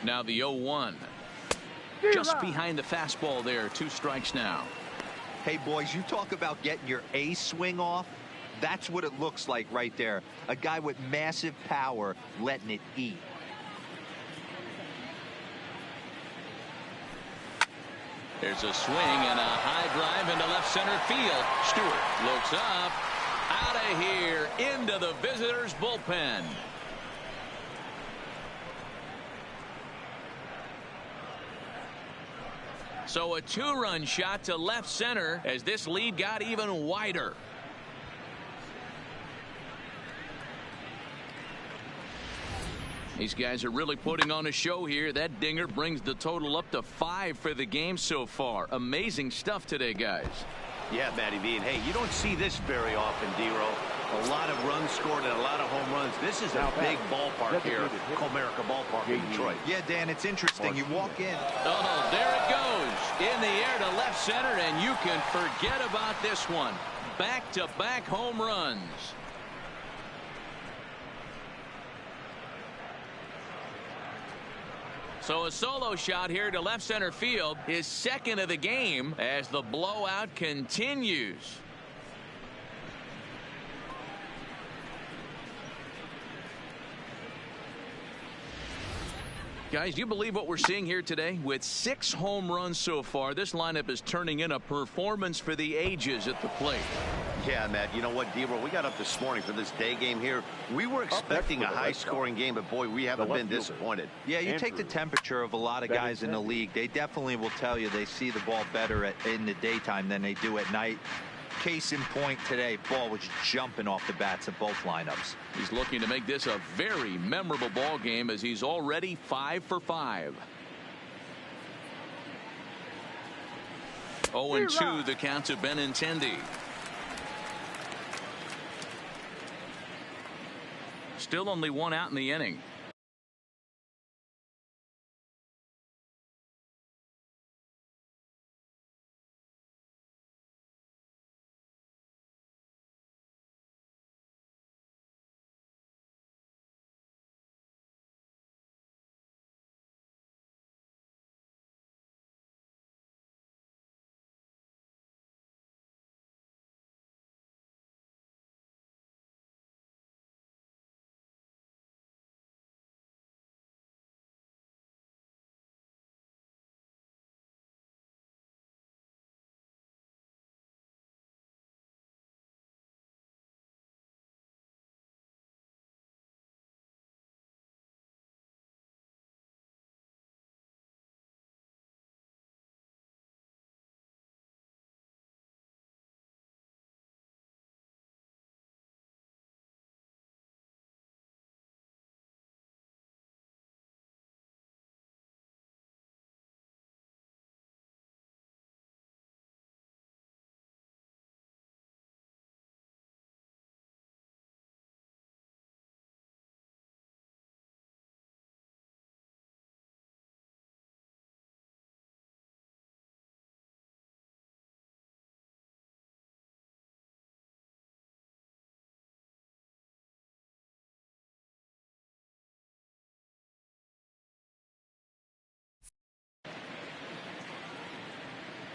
Now the 0-1. Just behind the fastball there. 2 strikes now. Hey, boys, you talk about getting your A swing off. That's what it looks like right there. A guy with massive power letting it eat. There's a swing and a high drive into left center field. Stewart looks up, out of here, into the visitors' bullpen. So a 2-run shot to left center as this lead got even wider. These guys are really putting on a show here. That dinger brings the total up to 5 for the game so far. Amazing stuff today, guys. Yeah, Matty V. And hey, you don't see this very often, D-Row. A lot of runs scored and a lot of home runs. This is a big ballpark here, Comerica Ballpark in Detroit. Yeah, Dan, it's interesting. You walk in. Oh, there it goes. In the air to left center, and you can forget about this one. Back-to-back home runs. So a solo shot here to left center field, his second of the game as the blowout continues. Guys, do you believe what we're seeing here today? With 6 home runs so far, this lineup is turning in a performance for the ages at the plate. Yeah, Matt, you know what, D-Row, we got up this morning for this day game here. We were expecting a high-scoring game, but, boy, we haven't been disappointed. Yeah, you take the temperature of a lot of guys in the league. They definitely will tell you they see the ball better in the daytime than they do at night. Case in point today, ball was jumping off the bats of both lineups. He's looking to make this a very memorable ball game as he's already 5 for 5. 0-2 the count to Benintendi. Still only 1 out in the inning.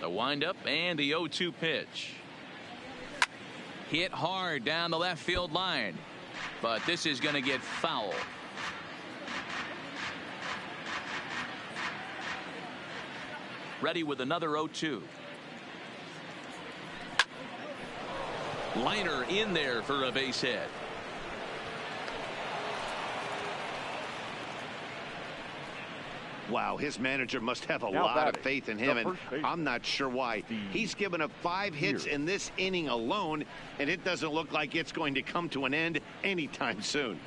The windup and the 0-2 pitch. Hit hard down the left field line, but this is going to get foul. Ready with another 0-2. Liner in there for a base hit. Wow, his manager must have a lot of faith in him, and I'm not sure why. He's given up 5 hits in this inning alone, and it doesn't look like it's going to come to an end anytime soon.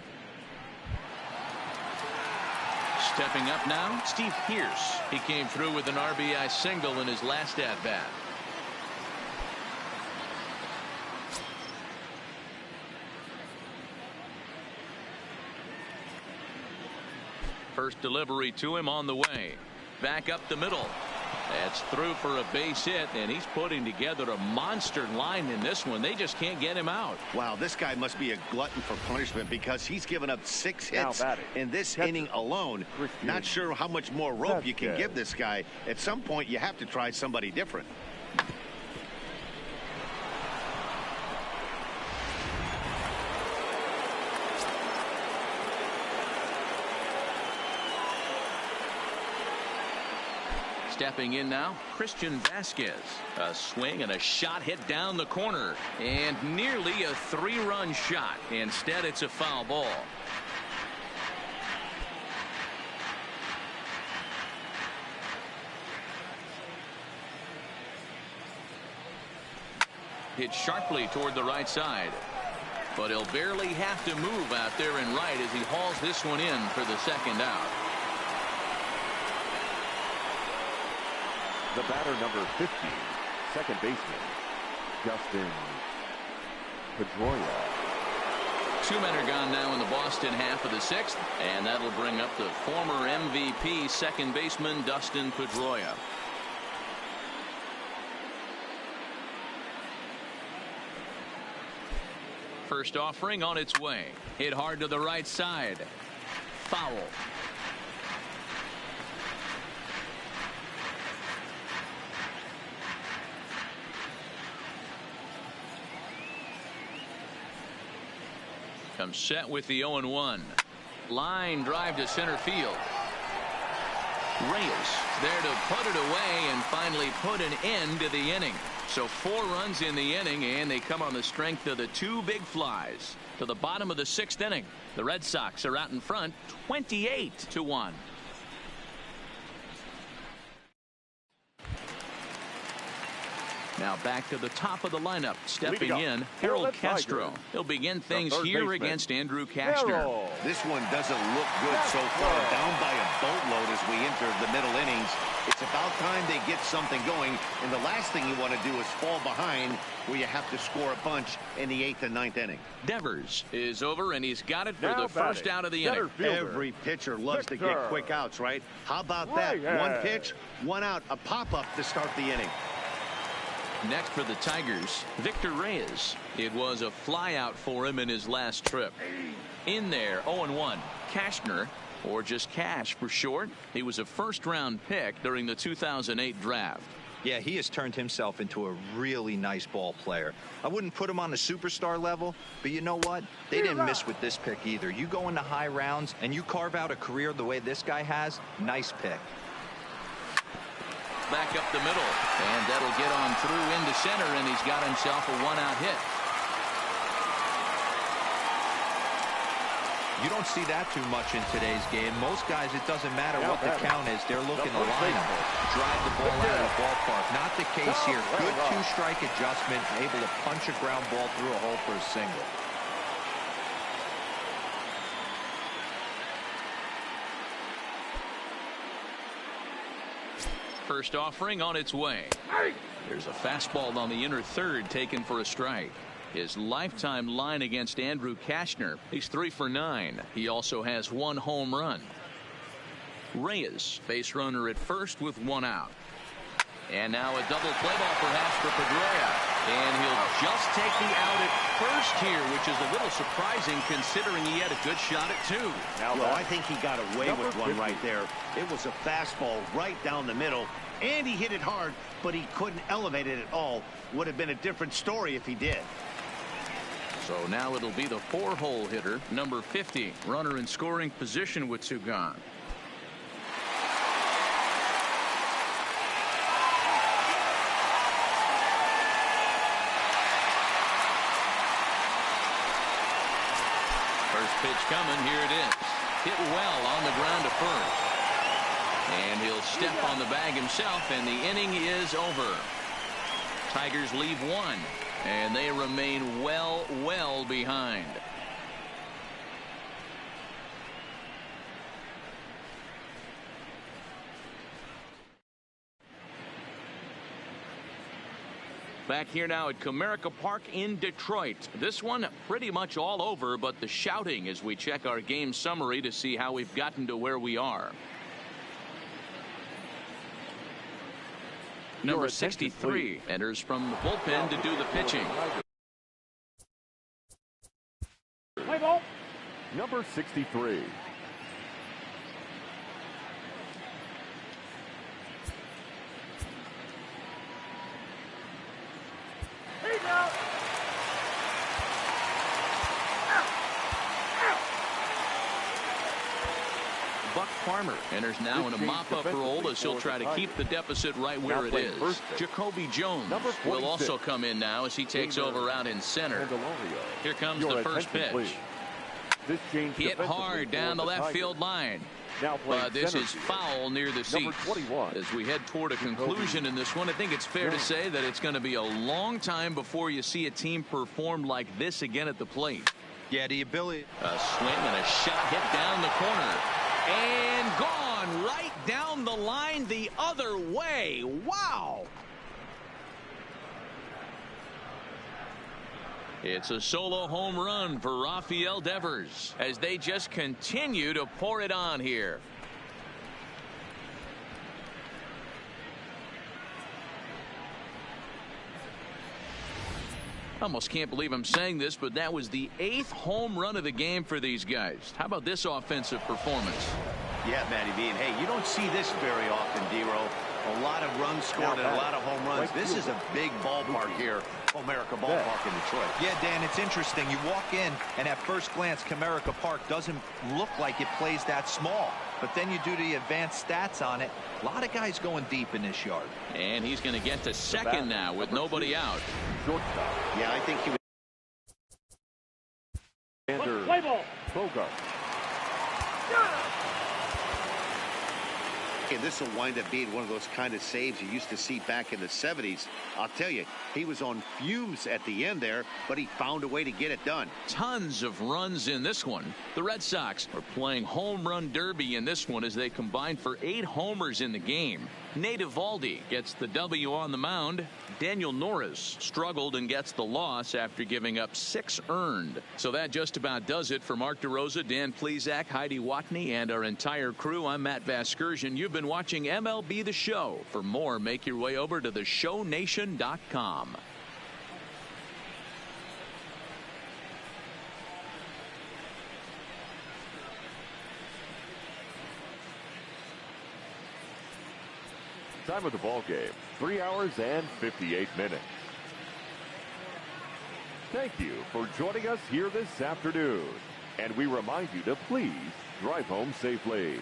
Stepping up now, Steve Pearce. He came through with an RBI single in his last at-bat. First delivery to him on the way. Back up the middle. That's through for a base hit, and he's putting together a monster line in this one. They just can't get him out. Wow, this guy must be a glutton for punishment because he's given up 6 hits in this inning alone. Not sure how much more rope you can give this guy. At some point, you have to try somebody different. Stepping in now, Christian Vasquez. A swing and a shot hit down the corner. And nearly a 3-run shot. Instead, it's a foul ball. Hit sharply toward the right side. But he'll barely have to move out there in right as he hauls this one in for the second out. The batter, number 50, second baseman, Dustin Pedroia. 2 men are gone now in the Boston half of the 6th, and that'll bring up the former MVP second baseman Dustin Pedroia. First offering on its way. Hit hard to the right side. Foul. Comes set with the 0-1. Line drive to center field. Reyes there to put it away and finally put an end to the inning. So 4 runs in the inning, and they come on the strength of the 2 big flies. To the bottom of the 6th inning, the Red Sox are out in front 28-1. Now back to the top of the lineup. Stepping in, Harold Castro. He'll begin things here against Andrew Cashner. This one doesn't look good so far. Down by a boatload as we enter the middle innings. It's about time they get something going. And the last thing you want to do is fall behind where you have to score a bunch in the 8th and 9th inning. Devers is over, and he's got it for the first out of the inning. Every pitcher loves to get quick outs, right? How about that? 1 pitch, 1 out, a pop-up to start the inning. Next for the Tigers, Victor Reyes. It was a flyout for him in his last trip. In there, 0-1. Cashner, or just Cash for short. He was a first-round pick during the 2008 draft. Yeah, he has turned himself into a really nice ball player. I wouldn't put him on the superstar level, but you know what? They didn't miss with this pick either. You go into high rounds and you carve out a career the way this guy has, nice pick. Back up the middle, and that'll get on through into center, and he's got himself a 1-out hit. You don't see that too much in today's game. Most guys, it doesn't matter what the count is. They're looking to line up, drive the ball out of the ballpark. Not the case here. Good 2-strike adjustment, able to punch a ground ball through a hole for a single. First offering on its way. There's a fastball on the inner third taken for a strike. His lifetime line against Andrew Cashner. He's 3 for 9. He also has 1 home run. Reyes, base runner at first with 1 out. And now a double play ball perhaps for Pedroia. And he'll just take the out at first here, which is a little surprising considering he had a good shot at 2. Well, I think he got away with one right there. It was a fastball right down the middle, and he hit it hard, but he couldn't elevate it at all. Would have been a different story if he did. So now it'll be the 4-hole hitter, number 50, runner in scoring position with 2 gone. First pitch coming, here it is. Hit well on the ground to first. And he'll step on the bag himself, and the inning is over. Tigers leave 1, and they remain well behind. Back here now at Comerica Park in Detroit. This one pretty much all over, but the shouting as we check our game summary to see how we've gotten to where we are. Number 63 enters from the bullpen to do the pitching. Play ball. Number 63. Buck Farmer enters now in a mop-up role as he'll try to keep the deficit right where it is. Jacoby Jones will also come in now as he takes over out in center. Here comes the first pitch. Hit hard down the left field line. But this is foul near the seats. As we head toward a conclusion in this one, I think it's fair to say that it's going to be a long time before you see a team perform like this again at the plate. Yeah, the ability. A swing and a shot hit down the corner. And gone right down the line the other way. Wow. It's a solo home run for Rafael Devers as they just continue to pour it on here. Almost can't believe I'm saying this, but that was the 8th home run of the game for these guys. How about this offensive performance? Yeah, Matty B. And hey, you don't see this very often, D-Row. A lot of runs scored and a lot of home runs. This is a big ballpark here, Comerica Ballpark in Detroit. Yeah, Dan, it's interesting. You walk in, and at first glance, Comerica Park doesn't look like it plays that small. But then you do the advanced stats on it. A lot of guys going deep in this yard. And he's going to get to second now with nobody out. Yeah, I think he would. Play ball. Bogart. And this will wind up being one of those kind of saves you used to see back in the 70s. I'll tell you, he was on fumes at the end there, but he found a way to get it done. Tons of runs in this one. The Red Sox are playing home run derby in this one as they combine for 8 homers in the game. Nate Eovaldi gets the W on the mound. Daniel Norris struggled and gets the loss after giving up 6 earned. So that just about does it for Mark DeRosa, Dan Plesac, Heidi Watney, and our entire crew. I'm Matt Vasgersian. You've been watching MLB The Show. For more, make your way over to theshownation.com. Time of the ball game, 3 hours and 58 minutes. Thank you for joining us here this afternoon. And we remind you to please drive home safely.